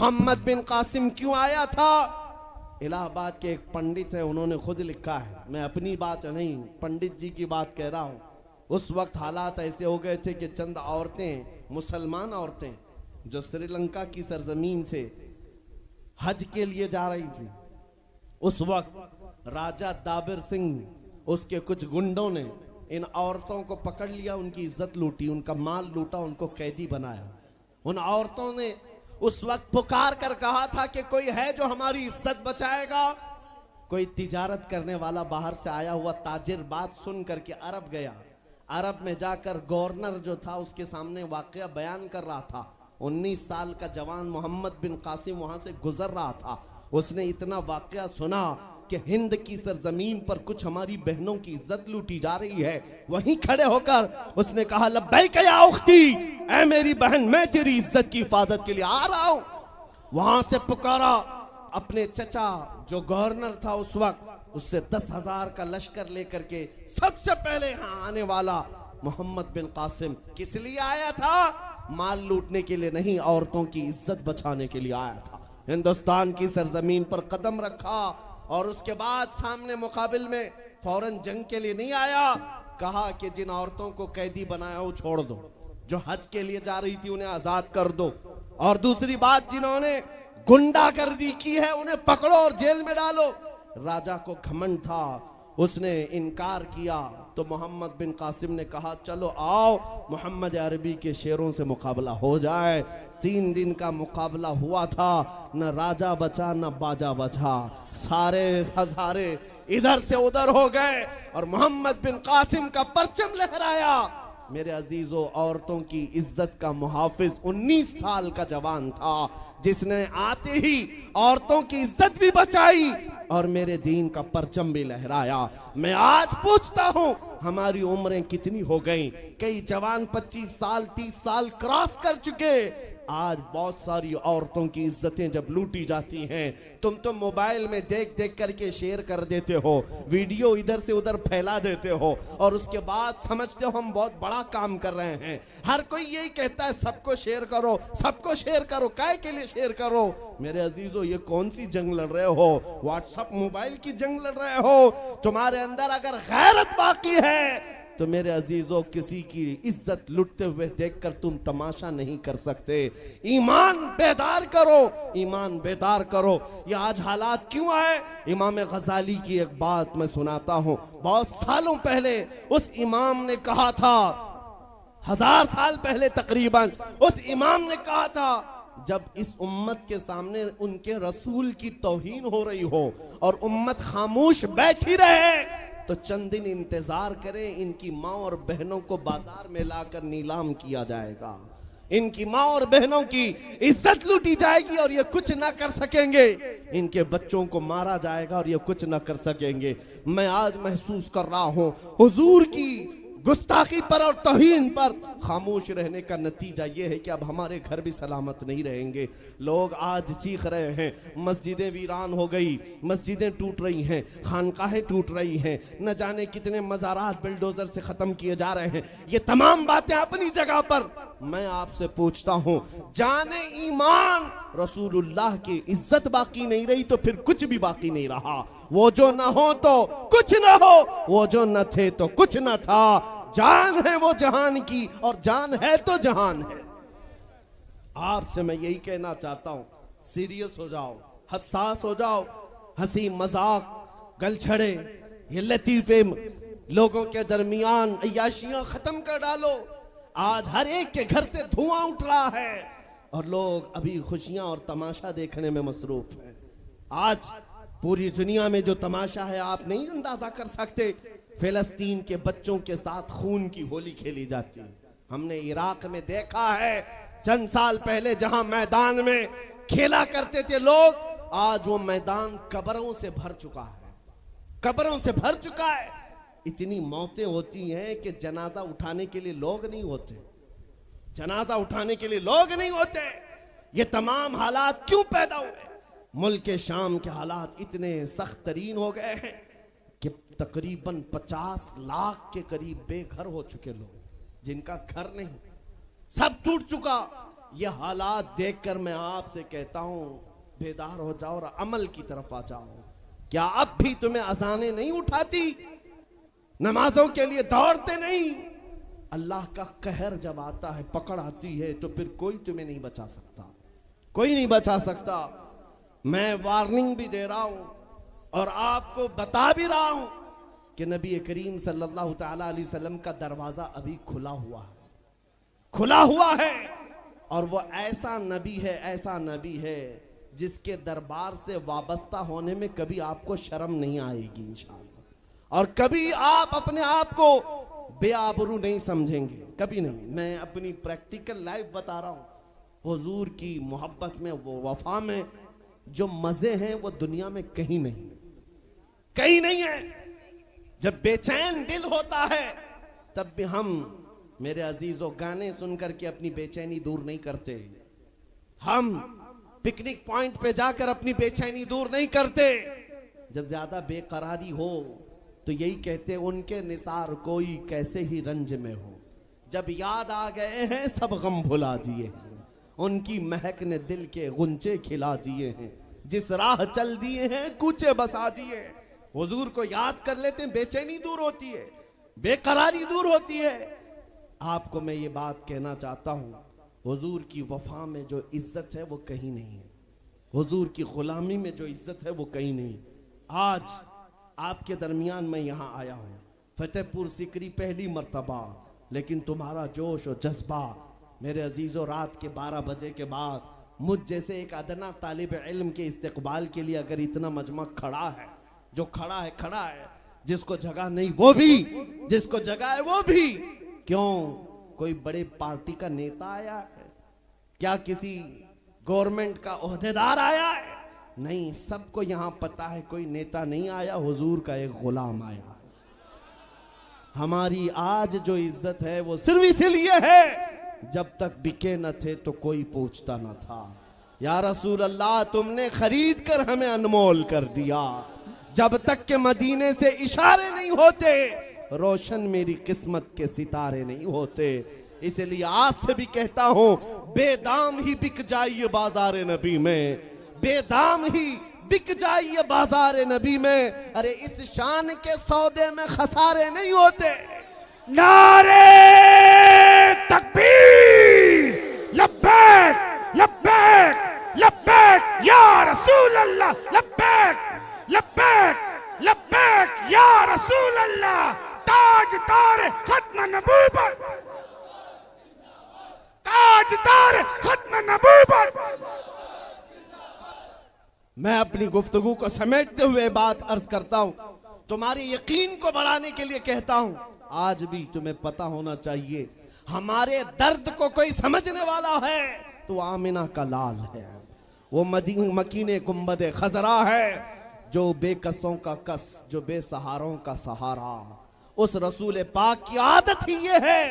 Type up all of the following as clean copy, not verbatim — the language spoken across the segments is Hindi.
मोहम्मद बिन कासिम क्यों आया था? इलाहाबाद के एक पंडित है, उन्होंने खुद लिखा है, मैं अपनी बात नहीं पंडित जी की बात कह रहा हूं। उस वक्त हालात ऐसे हो गए थे कि चंद औरतें, मुसलमान औरतें जो श्रीलंका की सरजमीन से हज के लिए जा रही थी, उस वक्त राजा दाबिर सिंह उसके कुछ गुंडों ने इन औरतों को पकड़ लिया, उनकी इज्जत लूटी, उनका माल लूटा, उनको कैदी बनाया। उन औरतों ने उस वक्त पुकार कर कहा था कि कोई है जो हमारी इज्जत बचाएगा। कोई तिजारत करने वाला बाहर से आया हुआ ताजिर बात सुन करके अरब गया। अरब में जाकर गवर्नर जो था उसके सामने वाकया बयान कर रहा था। 19 साल का जवान मोहम्मद बिन कासिम वहां से गुजर रहा था। उसने इतना वाकया सुना कि हिंद की सरजमीन पर कुछ हमारी बहनों की इज्जत लूटी जा रही है। वहीं खड़े होकर उसने कहा, लब्बैक या उख्ती, ऐ मेरी बहन, मैं तेरी इज्जत की हिफाजत के लिए आ रहा हूं। वहां से पुकारा अपने चचा जो गवर्नर था उस वक्त, उससे 10,000 का लश्कर लेकर के सबसे पहले यहां आने वाला मोहम्मद बिन कासिम किस लिए आया था? माल लूटने के लिए नहीं, औरतों की इज्जत बचाने के लिए आया था। हिंदुस्तान की सरजमीन पर कदम रखा और उसके बाद सामने मुकाबिल में फौरन जंग के लिए नहीं आया। कहा कि जिन औरतों को कैदी बनाया वो छोड़ दो, जो हज के लिए जा रही थी उन्हें आजाद कर दो, और दूसरी बात, जिन्होंने गुंडागर्दी की है उन्हें पकड़ो और जेल में डालो। राजा को घमंड था, उसने इनकार किया तो मोहम्मद बिन कासिम ने कहा, चलो आओ मोहम्मद अरबी के शेरों से मुकाबला हो जाए। 3 दिन का मुकाबला हुआ था, न राजा बचा न बाजा बचा, सारे हजारे इधर से उधर हो गए और मोहम्मद बिन कासिम का परचम लहराया। मेरे अजीजों, औरतों की इज्जत का मुहाफिज 19 साल का जवान था, जिसने आते ही औरतों की इज्जत भी बचाई और मेरे दीन का परचम भी लहराया। मैं आज पूछता हूं, हमारी उम्रें कितनी हो गई? कई जवान 25 साल 30 साल क्रॉस कर चुके। आज बहुत सारी औरतों की इज्जतें जब लूटी जाती हैं, तुम तो मोबाइल में देख देख करके शेयर कर देते हो, वीडियो इधर से उधर फैला देते हो और उसके बाद समझते हो हम बहुत बड़ा काम कर रहे हैं। हर कोई यही कहता है सबको शेयर करो, सबको शेयर करो, काय के लिए शेयर करो? मेरे अजीजों, ये कौन सी जंग लड़ रहे हो? व्हाट्सएप मोबाइल की जंग लड़ रहे हो? तुम्हारे अंदर अगर गैरत बाकी है तो मेरे अजीजों, किसी की इज्जत लुटते हुए देखकर तुम तमाशा नहीं कर सकते। ईमान बेदार करो, ईमान बेदार करो। ये आज हालात क्यों आए? इमाम गजाली की एक बात मैं सुनाता हूं। बहुत सालों पहले उस इमाम ने कहा था, 1000 साल पहले तकरीबन, उस इमाम ने कहा था, जब इस उम्मत के सामने उनके रसूल की तौहीन हो रही हो और उम्मत खामोश बैठी रहे तो चंद दिन इंतजार करें, इनकी माँ और बहनों को बाजार में लाकर नीलाम किया जाएगा, इनकी माँ और बहनों की इज्जत लूटी जाएगी और ये कुछ ना कर सकेंगे, इनके बच्चों को मारा जाएगा और ये कुछ ना कर सकेंगे। मैं आज महसूस कर रहा हूं, हुजूर की गुस्ताखी पर और तौहीन पर खामोश रहने का नतीजा यह है कि अब हमारे घर भी सलामत नहीं रहेंगे। लोग आज चीख रहे हैं, मस्जिदें वीरान हो गई, मस्जिदें टूट रही हैं, खानकाहें टूट रही हैं, न जाने कितने मज़ारात बिल्डोजर से ख़त्म किए जा रहे हैं। ये तमाम बातें अपनी जगह पर। मैं आपसे पूछता हूं, जाने ईमान रसूलुल्लाह की इज्जत बाकी नहीं रही तो फिर कुछ भी बाकी नहीं रहा। वो जो न हो तो कुछ न हो, वो जो न थे तो कुछ न था। जान है वो जहान की और जान है तो जहान है। आपसे मैं यही कहना चाहता हूं, सीरियस हो जाओ, हसास हो जाओ। हंसी मजाक, गलछड़े, ये लतीफे लोगों के दरमियान अय्याशियां खत्म कर डालो। आज हर एक के घर से धुआं उठ रहा है और लोग अभी खुशियां और तमाशा देखने में मसरूफ हैं। आज पूरी दुनिया में जो तमाशा है आप नहीं अंदाजा कर सकते। फिलिस्तीन के बच्चों के साथ खून की होली खेली जाती है। हमने इराक में देखा है चंद साल पहले, जहां मैदान में खेला करते थे लोग, आज वो मैदान कब्रों से भर चुका है, कब्रों से भर चुका है। इतनी मौतें होती हैं कि जनाजा उठाने के लिए लोग नहीं होते, जनाजा उठाने के लिए लोग नहीं होते। ये तमाम हालात क्यों पैदा हुए? मुल्क के शाम के हालात इतने सख्त तरीन हो गए हैं कि तकरीबन 50 लाख के करीब बेघर हो चुके लोग, जिनका घर नहीं, सब टूट चुका। ये हालात देखकर मैं आपसे कहता हूं बेदार हो जाओ और अमल की तरफ आ जाओ। क्या अब भी तुम्हें अजानें नहीं उठाती? नमाजों के लिए दौड़ते नहीं? अल्लाह का कहर जब आता है, पकड़ आती है, तो फिर कोई तुम्हें नहीं बचा सकता, कोई नहीं बचा सकता। मैं वार्निंग भी दे रहा हूं और आपको बता भी रहा हूं कि नबी करीम सल्लल्लाहु तआला अलैहि वसल्लम का दरवाजा अभी खुला हुआ है, खुला हुआ है। और वो ऐसा नबी है, ऐसा नबी है जिसके दरबार से वाबस्ता होने में कभी आपको शर्म नहीं आएगी इंशाअल्लाह, और कभी आप अपने आप को बेआबरू नहीं समझेंगे, कभी नहीं। मैं अपनी प्रैक्टिकल लाइफ बता रहा हूं। हुजूर की मोहब्बत में, वो वफा में जो मजे हैं वो दुनिया में कहीं नहीं, कहीं नहीं है। जब बेचैन दिल होता है तब भी हम, मेरे अजीजों, गाने सुनकर के अपनी बेचैनी दूर नहीं करते। हम पिकनिक पॉइंट पे जाकर अपनी बेचैनी दूर नहीं करते। जब ज्यादा बेकरारी हो तो यही कहते, उनके निसार कोई कैसे ही रंज में हो। जब याद आ गए हैं सब गम भुला दिए हैं, उनकी महक ने दिल के गुंचे खिला दिए हैं, जिस राह चल दिए हैं कूचे बसा दिए हैं। हुजूर को याद कर लेते हैं, बेचैनी दूर होती है, बेकरारी दूर होती है। आपको मैं ये बात कहना चाहता हूं, हुजूर की वफा में जो इज्जत है वो कहीं नहीं है, हुजूर की गुलामी में जो इज्जत है वो कहीं नहीं। आज आपके दरमियान मैं यहां आया हूं, फतेहपुर सिकरी पहली मर्तबा, लेकिन तुम्हारा जोश और जज्बा मेरे अजीजों, रात के 12 बजे के बाद मुझ जैसे एक अदना तालिब इल्म के इस्तेकबाल के लिए अगर इतना मजमा खड़ा है, जो खड़ा है खड़ा है, जिसको जगह नहीं वो भी, जिसको जगह है वो भी। क्यों? कोई बड़े पार्टी का नेता आया है क्या? किसी गवर्नमेंट का ओहदेदार आया है? नहीं, सबको यहां पता है कोई नेता नहीं आया, हुजूर का एक गुलाम आया। हमारी आज जो इज्जत है वो सिर्फ इसीलिए है, जब तक बिके न थे तो कोई पूछता न था। या रसूल अल्लाह, तुमने खरीद कर हमें अनमोल कर दिया। जब तक के मदीने से इशारे नहीं होते, रोशन मेरी किस्मत के सितारे नहीं होते। इसलिए आपसे भी कहता हूं, बेदाम ही बिक जाइए बाजार नबी में, बेदाम ही बिक जाइए बाजार नबी में। अरे इस शान के सौदे में खसारे नहीं होते। नारे तकबीर, लब्बैक लब्बैक लब्बैक या रसूल अल्लाह, लब्बैक लब्बैक लब्बैक या रसूल अल्लाह। ताजदार खत्म नबूवत, ताजदार खत्म नबूवत। मैं अपनी गुफ्तगू को समेटते हुए बात अर्ज करता हूं, तुम्हारे यकीन को बढ़ाने के लिए कहता हूं, आज भी तुम्हें पता होना चाहिए, हमारे दर्द को कोई समझने वाला है तो आमिना का लाल है, वो मकीने गुंबदे खजरा है, जो बेकसों का कस, जो बेसहारों का सहारा। उस रसूल पाक की आदत ही ये है,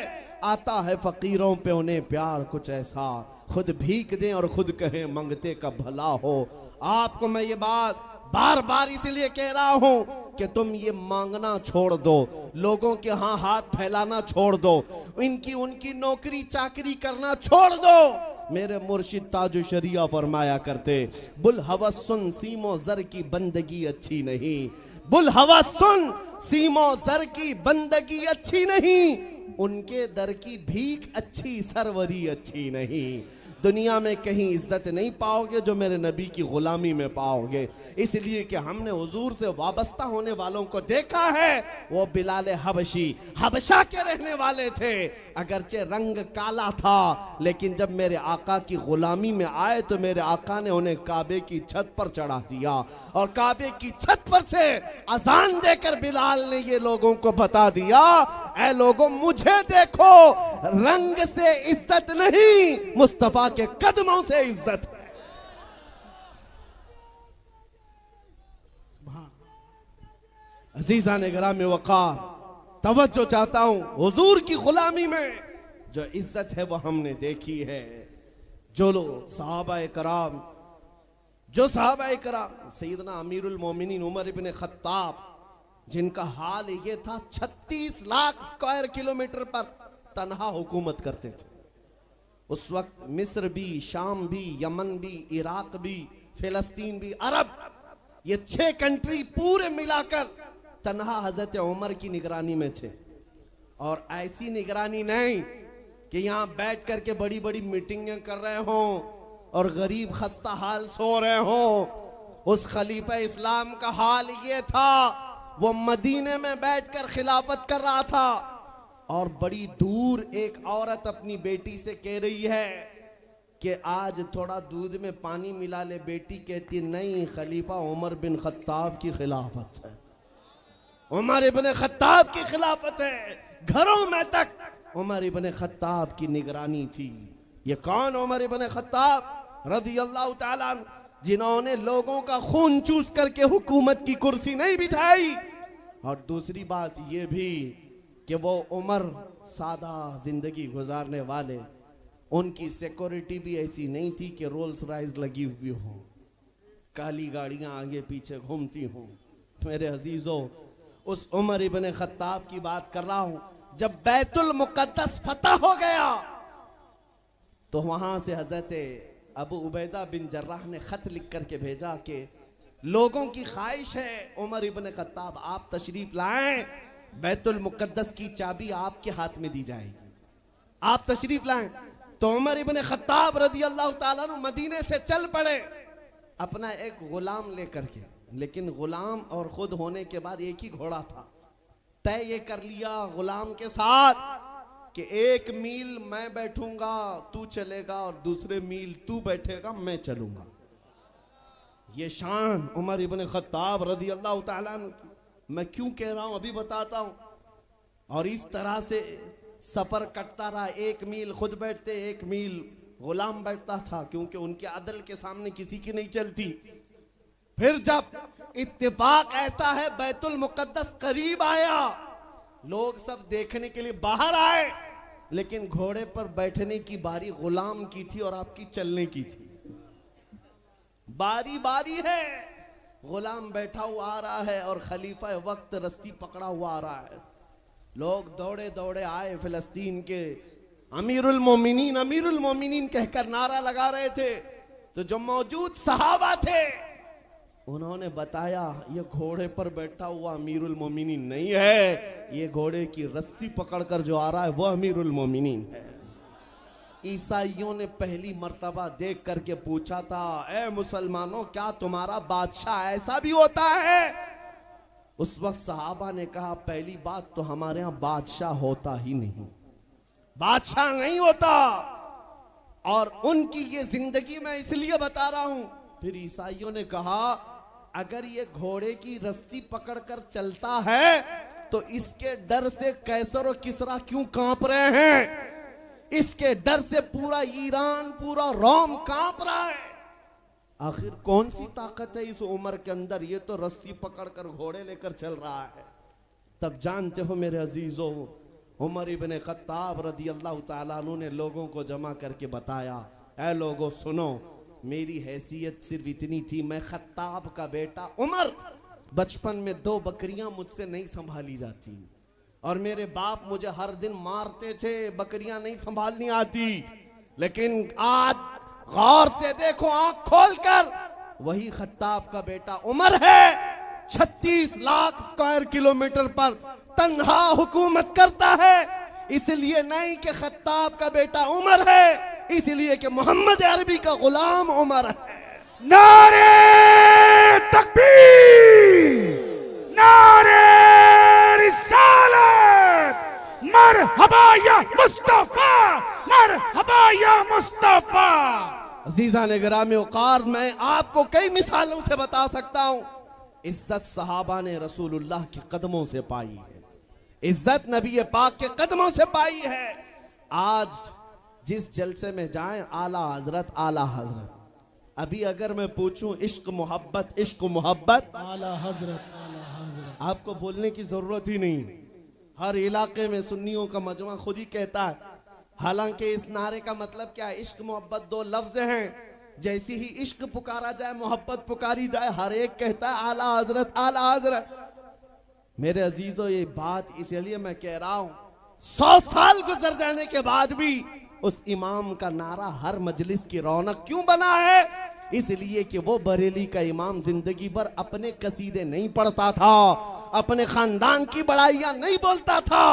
आता है फकीरों पे उन्हें प्यार कुछ ऐसा, खुद भीख दें और खुद कहें मंगते का भला हो। आपको मैं ये बात बार बार इसलिए कह रहा हूं कि तुम ये मांगना छोड़ दो, लोगों के यहाँ हाथ फैलाना छोड़ दो, इनकी उनकी नौकरी चाकरी करना छोड़ दो। मेरे मुर्शिद ताजु शरिया फरमाया करते, बुल हवस सुन सीमो जर की बंदगी अच्छी नहीं, बुल हवस सुन सीमो जर की बंदगी अच्छी नहीं, उनके दर की भीख अच्छी, सरवरी अच्छी नहीं। दुनिया में कहीं इज्जत नहीं पाओगे जो मेरे नबी की गुलामी में पाओगे। इसलिए कि हमने हुजूर से वाबस्ता होने वालों को देखा है, वो बिलाल हबशी हबशा के रहने वाले थे, अगरचे रंग काला था, लेकिन जब मेरे आका की गुलामी में आए तो मेरे आका ने उन्हें काबे की छत पर चढ़ा दिया, और काबे की छत पर से अजान देकर बिलाल ने ये लोगों को बता दिया, ऐ लोगों मुझे देखो, रंग से इज्जत नहीं, मुस्तफा के कदमों से इज्जत है। अजीजा ने ग्राम वकार, तवज्जो चाहता हूं, हुजूर की गुलामी में जो इज्जत है वो हमने देखी है। जो लोग सहाबाए कराम, जो सहाबाए कराम, सैयदना अमीरुल मोमिनीन उमर इब्न खत्ताब, जिनका हाल ये था 36 लाख स्क्वायर किलोमीटर पर तन्हा हुकूमत करते थे, उस वक्त मिस्र भी, शाम भी, यमन भी, इराक भी, फिलिस्तीन भी, अरब, ये 6 कंट्री पूरे मिलाकर तन्हा हजरत उमर की निगरानी में थे। और ऐसी निगरानी नहीं कि यहां बैठ करके बड़ी बड़ी मीटिंगें कर रहे हों और गरीब खस्ता हाल सो रहे हों। उस खलीफा इस्लाम का हाल ये था, वो मदीने में बैठकर खिलाफत कर रहा था और बड़ी दूर एक औरत अपनी बेटी से कह रही है कि आज थोड़ा दूध में पानी मिला ले। बेटी कहती नहीं, खलीफा उमर बिन खत्ताब की खिलाफत है, उमर इब्ने खत्ताब की खिलाफत है। घरों में तक उमर इब्ने खत्ताब की निगरानी थी। ये कौन? उमर इब्ने खत्ताब रज़ी अल्लाह ताला अन्हु, जिन्होंने लोगों का खून चूस करके हुकूमत की कुर्सी नहीं बिठाई। और दूसरी बात ये भी कि वो उमर सादा जिंदगी गुजारने वाले, उनकी सिक्योरिटी भी ऐसी नहीं थी कि रोल्स रॉयस लगी हुई हो, काली गाड़ियां आगे पीछे घूमती हों। मेरे अजीजों, उस उमर इब्ने खत्ताब की बात कर रहा हूं। जब बैतुल मुकद्दस फतह हो गया तो वहां से हजरत अबू उबैदा बिन जर्राह ने खत लिख करके भेजा कि लोगों की ख्वाहिश है उमर इब्ने खत्ताब आप तशरीफ लाएं, बैतुल मुकद्दस की चाबी आपके हाथ में दी जाएगी, आप तशरीफ लाएं। तो उमर इब्ने खत्ताब रज़ी अल्लाह ताला अन्हु मदीने से चल पड़े अपना एक गुलाम लेकर के। लेकिन गुलाम और खुद होने के बाद एक ही घोड़ा था। तय ये कर लिया गुलाम के साथ कि 1 मील मैं बैठूंगा तू चलेगा और दूसरे मील तू बैठेगा मैं चलूंगा। ये शान उमर इब्ने खत्ताब रज़ी अल्लाह ताला अन्हु की। मैं क्यों कह रहा हूं अभी बताता हूं। और इस तरह से सफर कटता रहा। 1 मील खुद बैठते, 1 मील गुलाम बैठता था, क्योंकि उनके अदल के सामने किसी की नहीं चलती। फिर जब इत्तेफाक ऐसा है बैतुल मुकद्दस करीब आया, लोग सब देखने के लिए बाहर आए, लेकिन घोड़े पर बैठने की बारी गुलाम की थी और आपकी चलने की थी। बारी बारी है, गुलाम बैठा हुआ आ रहा है और खलीफा वक्त रस्सी पकड़ा हुआ आ रहा है। लोग दौड़े दौड़े आए, फिलिस्तीन के अमीरुल मोमिनीन कहकर नारा लगा रहे थे। तो जो मौजूद सहाबा थे उन्होंने बताया ये घोड़े पर बैठा हुआ अमीरुल मोमिनीन नहीं है, ये घोड़े की रस्सी पकड़कर जो आ रहा है वो अमीरुल मोमिनीन है। ईसाइयों ने पहली मर्तबा देख करके पूछा था, ए मुसलमानों क्या तुम्हारा बादशाह ऐसा भी होता है? उस वक्त सहाबा ने कहा पहली बात तो हमारे यहाँ बादशाह होता ही नहीं, बादशाह नहीं होता। और उनकी ये जिंदगी मैं इसलिए बता रहा हूं। फिर ईसाइयों ने कहा अगर ये घोड़े की रस्सी पकड़कर चलता है तो इसके डर से कैसर और किसरा क्यों कांप रहे हैं? इसके डर से पूरा ईरान, पूरा रोम कांप रहा है। आखिर कौन सी ताकत है इस उमर के अंदर? ये तो रस्सी पकड़कर घोड़े लेकर चल रहा है। तब जानते हो मेरे अजीजों, उमर इब्ने खत्ताब रज़ी अल्लाह ताला अन्हु ने लोगों को जमा करके बताया, ऐ लोगों सुनो, मेरी हैसियत सिर्फ इतनी थी, मैं खत्ताब का बेटा उमर, बचपन में 2 बकरियां मुझसे नहीं संभाली जाती और मेरे बाप मुझे हर दिन मारते थे, बकरियां नहीं संभालनी आती। लेकिन आज गौर से देखो, आंख खोलकर, वही खत्ताब का बेटा उमर है। 36 लाख स्क्वायर किलोमीटर पर तन्हा हुकूमत करता है। इसलिए नहीं कि खत्ताब का बेटा उमर है, इसलिए कि मोहम्मद अरबी का गुलाम उमर है। नारे तकबीर, नारे रिसालत, मरहबा या मुस्तफा, मरहबा या मुस्तफा। अजीज़ान गिरामी औक़ार, मैं आपको कई मिसालों से बता सकता हूं। इज्जत सहाबा ने रसूलुल्लाह के कदमों से पाई है, इज्जत नबी पाक के कदमों से पाई है। आज जिस जलसे में जाएं, आला हजरत आला हजरत। अभी अगर मैं पूछूं इश्क मोहब्बत, इश्क मोहब्बत, आला हजरत आला हजरत, आपको बोलने की जरूरत ही नहीं। हर इलाके में सुन्नियों का मजमा खुद ही कहता है। हालांकि इस नारे का मतलब क्या है? इश्क मोहब्बत 2 लफ्ज हैं। जैसी ही इश्क पुकारा जाए, मोहब्बत पुकारी जाए, हर एक कहता है आला हजरत आला हजरत। मेरे अजीजों, ये बात इसलिए मैं कह रहा हूं, 100 साल गुजर जाने के बाद भी उस इमाम का नारा हर मजलिस की रौनक क्यों बना है? इसलिए कि वो बरेली का इमाम जिंदगी भर अपने कसीदे नहीं पढ़ता था, अपने खानदान की बड़ाइयां नहीं बोलता था,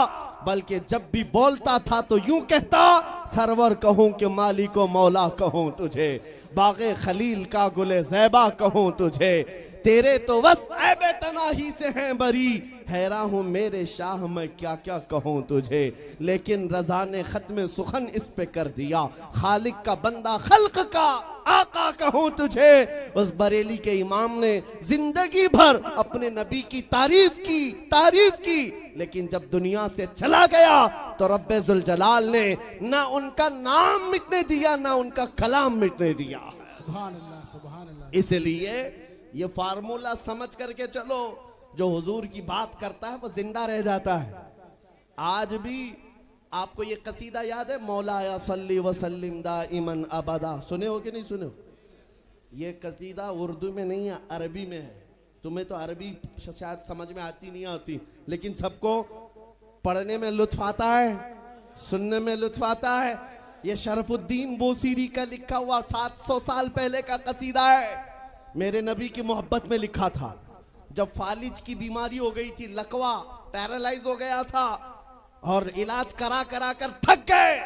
बल्कि जब भी बोलता था तो यूं कहता, सरवर कहूं कि मालिको मौला कहूं तुझे, बागे खलील का गुले ज़ैबा कहूं तुझे, तेरे तो बस ऐबे तनाही से हैं बरी, हैरान हूं मेरे शाह मैं क्या क्या कहूं तुझे। लेकिन रजा ने खत्म सुखन इस पे कर दिया, खालिक का बंदा खल्क का आका कहूं तुझे। उस बरेली के इमाम ने जिंदगी भर अपने नबी की तारीफ की, लेकिन जब दुनिया से चला गया तो रब्बे जुल जलाल ने ना उनका नाम मिटने दिया, ना उनका कलाम मिटने दिया। सुभान अल्लाह, सुभान अल्लाह। इसलिए ये फार्मूला समझ करके चलो, जो हुजूर की बात करता है वो जिंदा रह जाता है। आज भी आपको ये कसीदा याद है, मौलाया सल्ली वसल्लिम दाइमन अबदा, सुने हो कि नहीं सुने हो? ये कसीदा उर्दू में नहीं है, अरबी में है। तुम्हें तो अरबी शायद समझ में आती नहीं आती, लेकिन सबको पढ़ने में लुत्फ आता है, सुनने में लुत्फ आता है। ये शरफुद्दीन बोसीरी का लिखा हुआ 700 साल पहले का कसीदा है। मेरे नबी की मोहब्बत में लिखा था। जब फालिज की बीमारी हो गई थी, लकवा, पैरालाइज हो गया था और इलाज करा करा कर थक गए,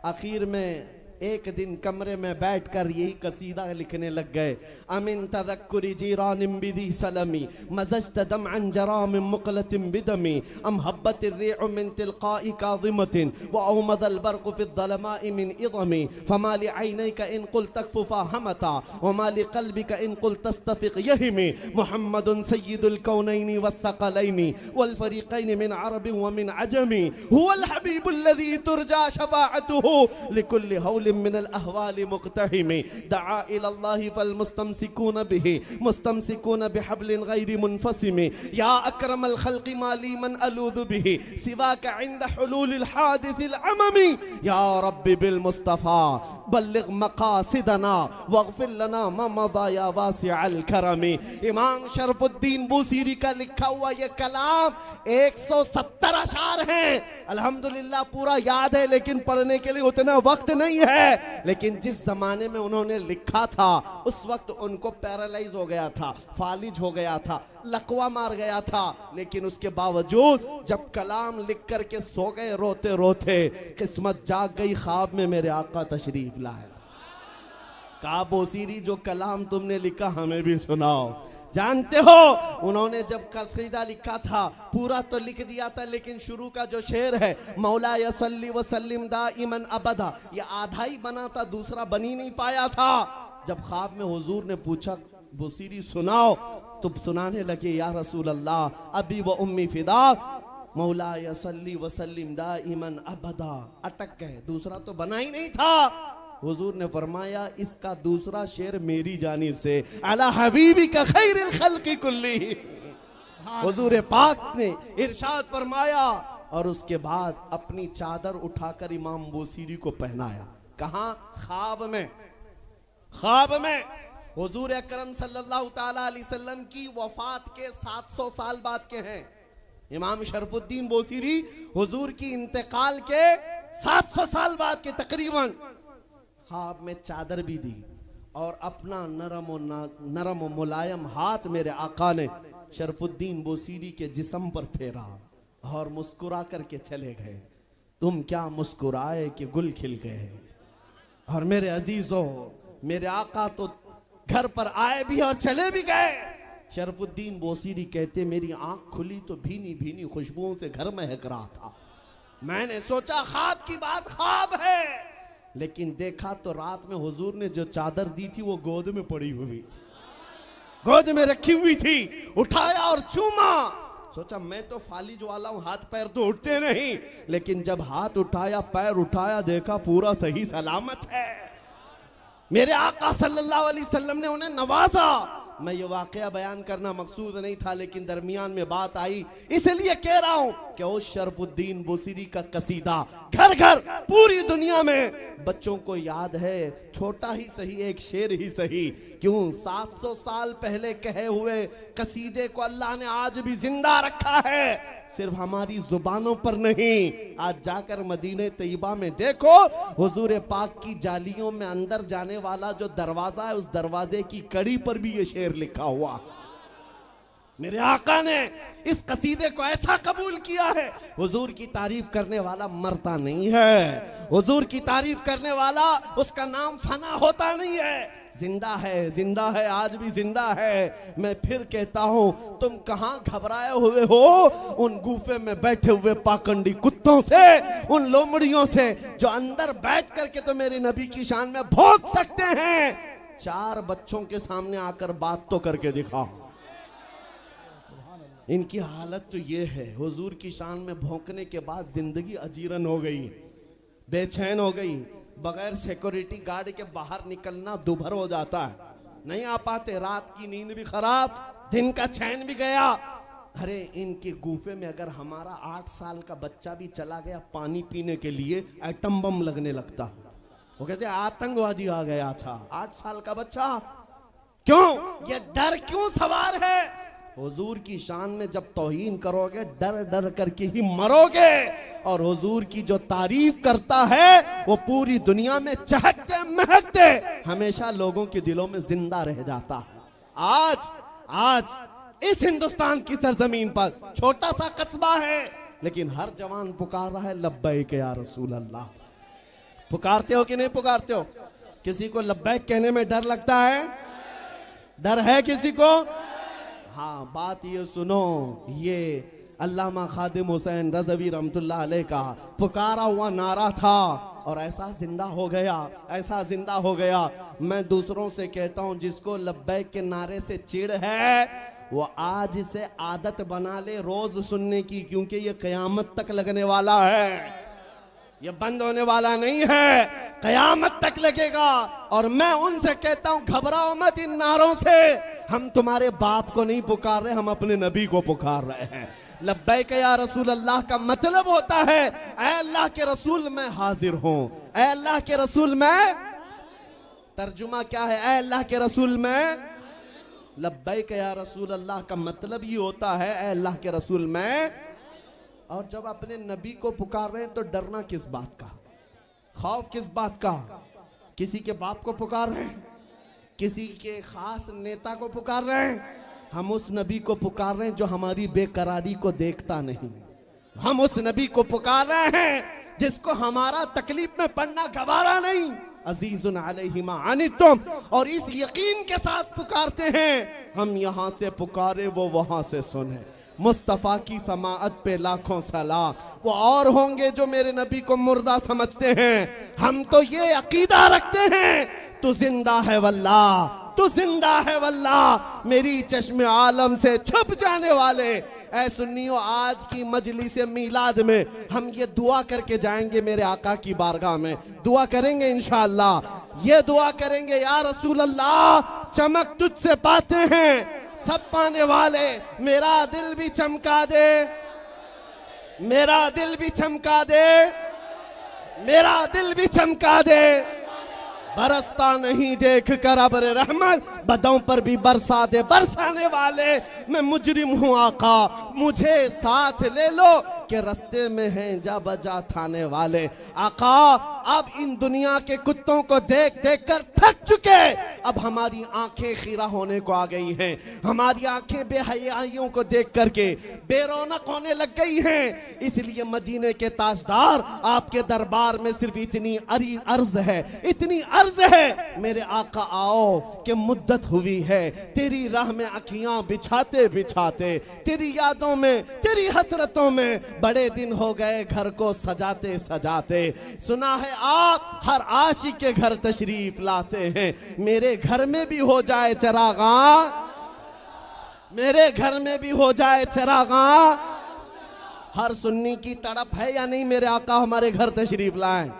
आखिर में एक दिन कमरे में बैठकर यही कसीदा लिखने लग गए। अमिन तदक्कुरी जीरानिम बिदी सलमी मज़ज्त दमअन जरामिम मुक़लतिम बिदमी अम हब्बतिर रिअ मिन तिलक़ाइ काज़िमतिन व औमदल बर्क़ु फ़िज़्ज़लमाइ मिन इज़मी फमा लिअयनैका इन क़ुल तकफ़ुफ़ा हमता व मा लिक़ल्बिका इन क़ुल तस्तफ़िक़ यहिमी मुहम्मदुन सय्यिदुल कौनैनि वस्सक़लैनि वल फ़रीक़ैनि मिन अरबि व मिन अजमी हुवल हबीबुल्लज़ी तुरजा शफ़ाअतुहु लिकुल्लि हौल मिनल अहवालि मुक़तहिमी दआ इलल्लाहि फल मुस्तमसिकून बिही मुस्तमसिकून बिहब्लिन गैरि मुनफ़सिमी या अकरमल खल्क़ि माली मन अलूज़ु बिही सिवाका इंद हुलूलिल हादिसिल अममी या रब्बी बिल मुस्तफ़ा बल्लिग़ मक़ासिदना वग़फ़िर लना मा मज़ा या वासिअल करमी। इमाम शरफुद्दीन बूसीरी का लिखा हुआ ये कलाम 170 अशार हैं। अल्हम्दुलिल्लाह पूरा याद है, लेकिन पढ़ने के लिए उतना वक्त नहीं है। लेकिन जिस जमाने में उन्होंने लिखा था उस वक्त उनको पैरालाइज हो गया था, फालिज हो गया था, लकवा मार गया था, लेकिन उसके बावजूद जब कलाम लिख करके सो गए रोते रोते, किस्मत जाग गई, ख्वाब में मेरे आका तशरीफ लाए। कहा बोसीरी जो कलाम तुमने लिखा हमें भी सुनाओ। जानते हो उन्होंने जब कसीदा लिखा था पूरा तो लिख दिया था, लेकिन शुरू का जो शेर है मौला यसल्ली वसल्लिम दाइमन अबदा, ये आधा ही बना था, दूसरा बन ही नहीं पाया था। जब ख्वाब में हुजूर ने पूछा बुसीरी सुनाओ, तो सुनाने लगे या रसूल अल्लाह अबी व उम्मी फिदा मौला यसल्ली वसल्लिम दाइमन अबदा। अटक गए, दूसरा तो बना ही नहीं था। हुजूर ने फरमाया इसका दूसरा शेर मेरी जानिब से, अला हबीबी का खैरिल खल्क़ि कुल्ली। हुजूर पाक ने इरशाद फरमाया और उसके बाद अपनी चादर उठाकर इमाम बोसीरी को पहनाया। कहां? ख्वाब में। ख्वाब में हुजूर अकरम सल्लल्लाहु ताला अलैहि वसल्लम की वफात के 700 साल बाद के हैं। इमाम शरफुद्दीन बोसीरी हुजूर की इंतकाल के 700 साल बाद के तकरीबन ख्वाब में चादर भी दी और अपना नरम और मुलायम हाथ मेरे आका ने शरफुद्दीन बोसीरी के जिस्म पर फेरा और मुस्कुरा करके चले गए। तुम क्या मुस्कुराए कि गुल खिल गए। और मेरे अजीजों, मेरे आका तो घर पर आए भी और चले भी गए। शरफुद्दीन बोसीरी कहते मेरी आंख खुली तो भीनी भीनी खुशबुओं से घर महक रहा था। मैंने सोचा ख्वाब की बात ख्वाब है, लेकिन देखा तो रात में हुजूर ने जो चादर दी थी वो गोद में पड़ी हुई थी, गोद में रखी हुई थी। उठाया और चूमा। सोचा मैं तो फालिज वाला हूं, हाथ पैर तो उठते नहीं, लेकिन जब हाथ उठाया, पैर उठाया, देखा पूरा सही सलामत है। मेरे आका सल्लल्लाहु अलैहि वसल्लम ने उन्हें नवाजा। मैं ये वाकया बयान करना मकसूद नहीं था, लेकिन दरमियान में बात आई, इसलिए कह रहा हूं कि उस शरफुद्दीन बोसीरी का कसीदा घर घर पूरी दुनिया में बच्चों को याद है। छोटा ही सही, एक शेर ही सही, क्यों 700 साल पहले कहे हुए कसीदे को अल्लाह ने आज भी जिंदा रखा है, सिर्फ हमारी जुबानों पर नहीं। आज जाकर मदीने तैयबा में देखो, हुजूर पाक की जालियों में अंदर जाने वाला जो दरवाजा है, उस दरवाजे की कड़ी पर भी ये शेर लिखा हुआ। मेरे आका ने इस कसीदे को ऐसा कबूल किया है, हुजूर की तारीफ करने वाला मरता नहीं है, हुजूर की तारीफ करने वाला उसका नाम फना होता नहीं है, जिंदा है, आज भी जिंदा है। मैं फिर कहता हूं, तुम कहां घबराए हुए हो उन गुफे में बैठे हुए पाखंडी कुत्तों से, उन लोमड़ियों से जो अंदर बैठ करके तो मेरे नबी की शान में भौंक सकते हैं। 4 बच्चों के सामने आकर बात तो करके दिखाओ। इनकी हालत तो ये है, हुजूर की शान में भौंकने के बाद जिंदगी अजीरन हो गई, बेचैन हो गई, बगैर सिक्योरिटी गार्ड के बाहर निकलना दुभर हो जाता है, नहीं आ पाते, रात की नींद भी खराब, दिन का चैन भी गया। अरे इनके गुफे में अगर हमारा 8 साल का बच्चा भी चला गया पानी पीने के लिए, एटम बम लगने लगता। वो कहते आतंकवादी आ गया था, 8 साल का बच्चा। क्यों? ये डर क्यों सवार है? हुजूर की शान में जब तौहीन करोगे, डर डर करके ही मरोगे। और हुजूर की जो तारीफ करता है वो पूरी दुनिया में चहकते महकते हमेशा लोगों के दिलों में जिंदा रह जाता है। आज इस हिंदुस्तान की सरजमीन पर छोटा सा कस्बा है, लेकिन हर जवान पुकार रहा है लब्बैक या रसूल अल्लाह। पुकारते हो कि नहीं पुकारते हो? किसी को लब्बैक कहने में डर लगता है? डर है किसी को? हाँ, बात ये सुनो, ये अल्लामा खादिम हुसैन रज़वी रहमतुल्लाह अलैह का पुकारा हुआ नारा था और ऐसा जिंदा हो गया, ऐसा जिंदा हो गया। मैं दूसरों से कहता हूँ, जिसको लब्बैक के नारे से चिढ़ है वो आज से आदत बना ले रोज सुनने की, क्योंकि ये कयामत तक लगने वाला है, ये बंद होने वाला नहीं है, कयामत तक लगेगा। और मैं उनसे कहता हूं, घबराओ मत इन नारों से, हम तुम्हारे बाप को नहीं पुकार रहे, हम अपने नबी को पुकार रहे हैं। लब्बैक या रसूल अल्लाह का मतलब होता है, ऐ अल्लाह के रसूल मैं हाजिर हूं, ऐ अल्लाह के रसूल मैं, तर्जुमा क्या है? ऐ अल्लाह के रसूल मैं, लब्बैक या रसूल अल्लाह का मतलब ये होता है, ऐ अल्लाह के रसूल मैं। और जब अपने नबी को पुकार रहे हैं तो डरना किस बात का, खौफ किस बात का? किसी के बाप को पुकार रहे हैं, किसी के खास नेता को पुकार रहे हैं? हम उस नबी को पुकार रहे हैं जो हमारी बेकरारी को देखता नहीं, हम उस नबी को पुकार रहे हैं जिसको हमारा तकलीफ में पड़ना गवारा नहीं, अजीजुन अलैहि मा अनितुम, और इस यकीन के साथ पुकारते हैं, हम यहां से पुकारे वो वहां से सुने। मुस्तफ़ा की समाअत पे लाखों सलाम। वो और होंगे जो मेरे नबी को मुर्दा समझते हैं, हम तो ये अकीदा रखते हैं, तू जिंदा है वल्लाह, तू जिंदा है वल्लाह। मेरी चश्मे आलम से छुप जाने वाले ऐ सुन्नियों, आज की मजलिस मीलाद में हम ये दुआ करके जाएंगे मेरे आका की बारगाह में, दुआ करेंगे इंशाअल्लाह, ये दुआ करेंगे, या रसूल अल्लाह चमक तुझसे पाते हैं सब पाने वाले, मेरा दिल भी चमका दे, मेरा दिल भी चमका दे, मेरा दिल भी चमका दे। बरसता नहीं देख कर अब्र रहमत, बदों पर भी बरसा दे बरसाने वाले। मैं मुजरिम हूँ आका, मुझे साथ ले लो के रास्ते में हैं जा बजा थाने वाले। आका अब इन दुनिया के कुत्तों को देख देख कर थक चुके, अब हमारी आंखें खीरा होने को आ गई हैं, हमारी आंखें बेहयाइयों को देख करके बेरौनक होने लग गई हैं। इसलिए मदीने के ताजदार, आपके दरबार में सिर्फ इतनी अर्ज है, इतनी अर्ज है, मेरे आका आओ कि मुद्दत हुई है तेरी राह में अखियां बिछाते बिछाते, तेरी यादों में, तेरी हसरतों में बड़े दिन हो गए घर को सजाते सजाते। सुना है आप हर आशिक के घर तशरीफ लाते हैं, मेरे घर में भी हो जाए चरागा, मेरे घर में भी हो जाए चरागा। हर सुन्नी की तड़प है या नहीं मेरे आका हमारे घर तशरीफ लाएं?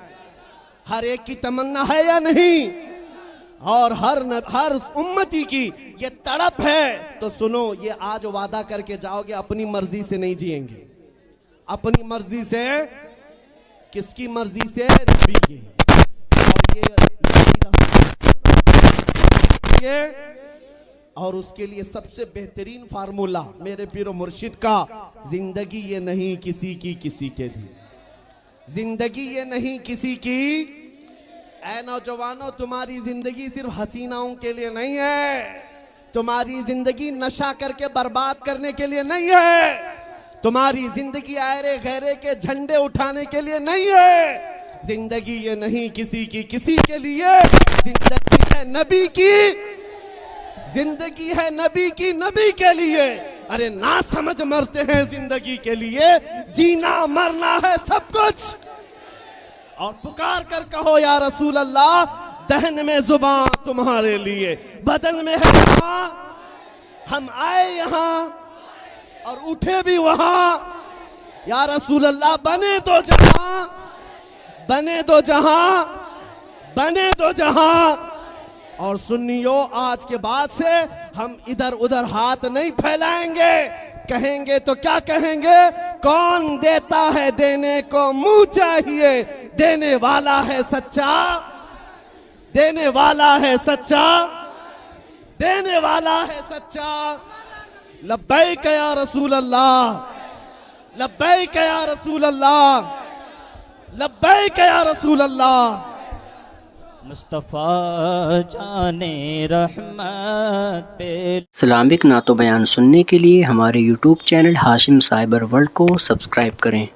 हर एक की तमन्ना है या नहीं? और हर उम्मती की ये तड़प है। तो सुनो, ये आज वादा करके जाओगे, अपनी मर्जी से नहीं जिएंगे, अपनी मर्जी से, किसकी मर्जी से? नबी की। और ये लिए, और उसके लिए सबसे बेहतरीन फार्मूला मेरे पीरो मुर्शिद का, जिंदगी ये नहीं किसी की किसी के लिए, जिंदगी ये नहीं किसी की। ऐ नौजवानों, तुम्हारी जिंदगी सिर्फ हसीनाओं के लिए नहीं है, तुम्हारी जिंदगी नशा करके बर्बाद करने के लिए नहीं है, तुम्हारी जिंदगी आयरे गैरे के झंडे उठाने के लिए नहीं है। जिंदगी ये नहीं किसी की किसी के लिए, जिंदगी है नबी की, जिंदगी है नबी की नबी के लिए। अरे ना समझ मरते हैं जिंदगी के लिए, जीना मरना है सब कुछ। और पुकार कर कहो या रसूल अल्लाह, दहन में जुबान तुम्हारे लिए, बदन में है यहाँ, हम आए यहाँ और उठे भी वहां। या रसूल अल्लाह, बने दो जहां, बने दो जहां, बने दो जहां। और सुन्नियों, आज के बाद से हम इधर उधर हाथ नहीं फैलाएंगे। कहेंगे तो क्या कहेंगे, कौन देता है देने को मुंह चाहिए, देने वाला है सच्चा, देने वाला है सच्चा, देने वाला है सच्चा। लब्बैक या रसूल अल्लाह, लब्बैक या रसूल अल्लाह, लब्बैक या रसूल अल्लाह। मुस्तफ़ा जाने रहमत पे। इस्लामिक नातो बयान सुनने के लिए हमारे YouTube channel Hashim cyber world को सब्सक्राइब करें।